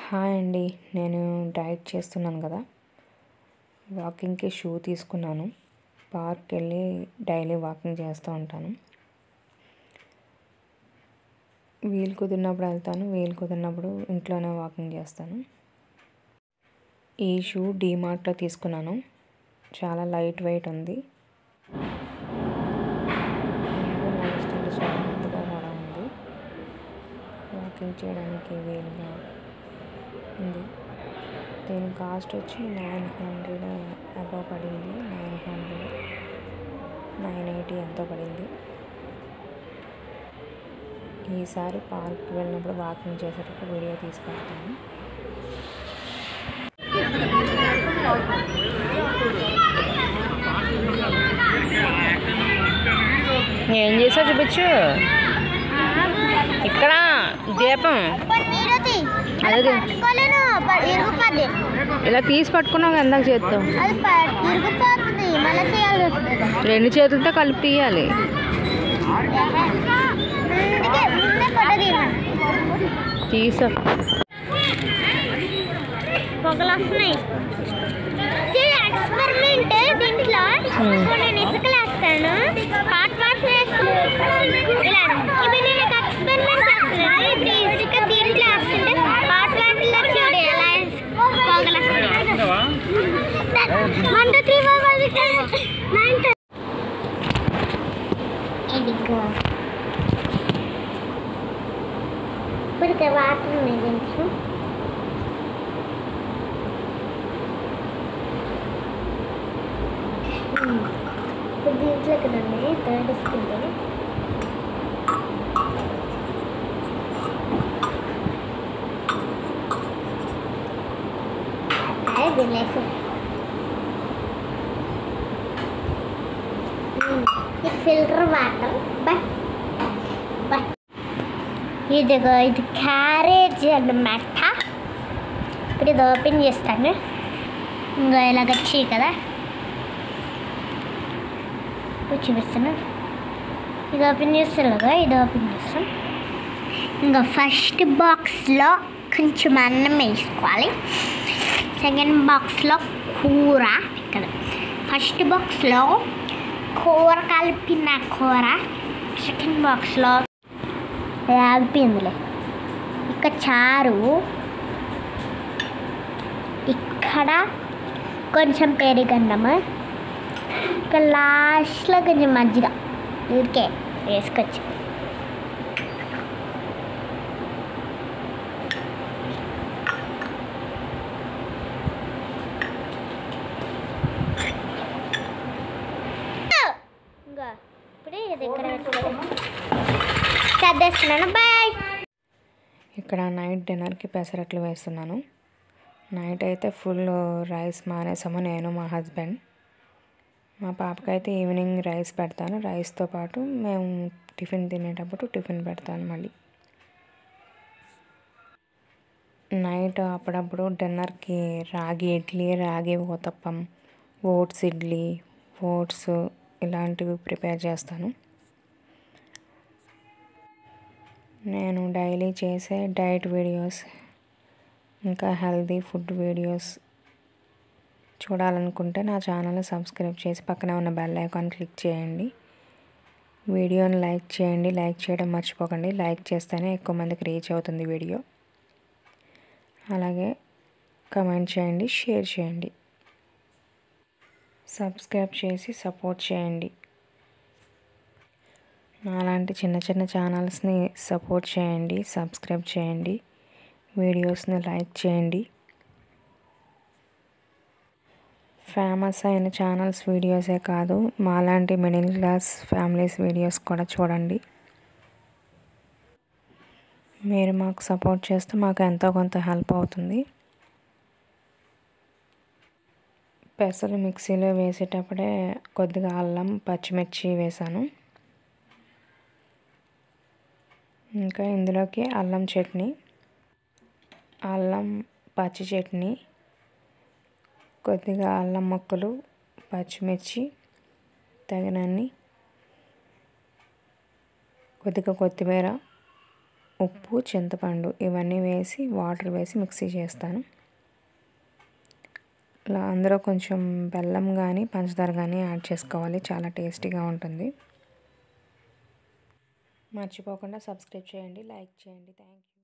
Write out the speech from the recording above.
Hi అండి. నేను diet చేస్తున్నాను కదా, వాకింగ్కి షూ తీసుకున్నాను. పార్క్కి వెళ్ళి డైలీ వాకింగ్ చేస్తూ ఉంటాను. వీలు కుదిరినప్పుడు వెళ్తాను, వీలు కుదిరినప్పుడు ఇంట్లోనే వాకింగ్ చేస్తాను. ఈ షూ డీమార్ట్లో తీసుకున్నాను. చాలా లైట్ వెయిట్ ఉంది. నడుస్తుంటే చాలా మెత్తగా కూడా ఉంది. వాకింగ్ చేయడానికి వీలుగా ఉంది. దీని కాస్ట్ వచ్చి 900 అబౌవ్ పడింది. 980 ఎంతో పడింది. ఈసారి పార్క్కి వెళ్ళినప్పుడు వాకింగ్ చేసేటప్పుడు వీడియో తీసి పెడతాను. ఏం చేసావు చూపించు. ఇక్కడ దీపం ఇలా తీసి పట్టుకున్నావు ఎందాక చేస్తాం. రెండు చేతులతో కలిపి తీయాలి. తీసా పొగలు వస్తున్నాయి. ఎక్స్పెరిమెంట్ దీంట్లో నేను ఇసుకలు వేస్తాను, హాట్ వాటర్ ఇలా ఇవి నేను ఎక్స్పెరిమెంట్ చేస్తున్నాను. ఇప్పుడు ఇసుక దీంట్లో వేస్తుంటే హాట్ వాటర్లో చూడు ఎలా పొగలు వస్తున్నాయి. 1 2 3 4 5 6 7 8 ఇదిగో ఇప్పుడు వాటర్ ఉన్నాయి దీంట్లో. ఇప్పుడు దీంట్లో ఇక్కడ ఉన్నాయి థర్డ్ స్కూల్ దీనిలేసి ఇది ఫిల్టర్ వాటర్. ఇదిగో ఇది క్యారేజ్ అన్నమాట. ఇప్పుడు ఇది ఓపెన్ చేస్తాను. ఇంకా ఇలాగ వచ్చి కదా ఇప్పుడు చూపిస్తాను. ఇది ఓపెన్ చేస్తాను కదా, ఇది ఓపెన్ చేస్తాం. ఇంకా ఫస్ట్ బాక్స్లో కొంచెం అన్నం వేసుకోవాలి. సెకండ్ బాక్స్లో కూర. ఇక్కడ ఫస్ట్ బాక్స్లో కూర కలిపిన కూర, సెకండ్ బాక్స్లో ఆగిపోయిందిలే. ఇక్కడ చారు, ఇక్కడ కొంచెం పెరుగన్నము, ఇక్కడ లాస్ట్లో కొంచెం మజ్జిగ ఊరికే వేసుకోవచ్చు. ఇప్పుడు దగ్గర చదివేస్తున్నాను. బాయ్. ఇక్కడ నైట్ డిన్నర్కి పెసరట్లు వేస్తున్నాను. నైట్ అయితే ఫుల్ రైస్ మానేసాము, నేను మా హస్బెండ్. మా పాపకైతే ఈవినింగ్ రైస్ పెడతాను. రైస్తో పాటు మేము టిఫిన్ తినేటప్పుడు టిఫిన్ పెడతాను. మళ్ళీ నైట్ అప్పుడప్పుడు డిన్నర్కి రాగి ఇడ్లీ, రాగి ఊతప్పం, ఓట్స్ ఇడ్లీ, ఓట్స్ ఇలాంటివి ప్రిపేర్ చేస్తాను. నేను డైలీ చేసే డైట్ వీడియోస్ ఇంకా హెల్తీ ఫుడ్ వీడియోస్ చూడాలనుకుంటే నా ఛానల్ని సబ్స్క్రైబ్ చేసి పక్కనే ఉన్న బెల్ ఐకాన్ క్లిక్ చేయండి. వీడియోని లైక్ చేయండి. లైక్ చేయడం మర్చిపోకండి. లైక్ చేస్తేనే ఎక్కువ మందికి రీచ్ అవుతుంది వీడియో. అలాగే కమెంట్ చేయండి, షేర్ చేయండి, సబ్స్క్రైబ్ చేసి సపోర్ట్ చేయండి. నాలాంటి చిన్న చిన్న ఛానల్స్ని సపోర్ట్ చేయండి, సబ్స్క్రైబ్ చేయండి, వీడియోస్ని లైక్ చేయండి. ఫేమస్ అయిన ఛానల్స్ వీడియోసే కాదు, మాలాంటి మిడిల్ క్లాస్ ఫ్యామిలీస్ వీడియోస్ కూడా చూడండి. మీరు మాకు సపోర్ట్ చేస్తే మాకు ఎంతో కొంత హెల్ప్ అవుతుంది. పెసలు మిక్సీలో వేసేటప్పుడే కొద్దిగా అల్లం, పచ్చిమిర్చి వేసాను. ఇంకా ఇందులోకి అల్లం చట్నీ, అల్లం పచ్చి చట్నీ, కొద్దిగా అల్లం ముక్కలు, పచ్చిమిర్చి తగినన్ని, కొద్దిగా కొత్తిమీర, ఉప్పు, చింతపండు ఇవన్నీ వేసి వాటర్ వేసి మిక్సీ చేస్తాను. ఇలా అందులో కొంచెం బెల్లం కానీ పంచదార కానీ యాడ్ చేసుకోవాలి, చాలా టేస్టీగా ఉంటుంది. మర్చిపోకుండా సబ్స్క్రైబ్ చేయండి, లైక్ చేయండి. Thank you.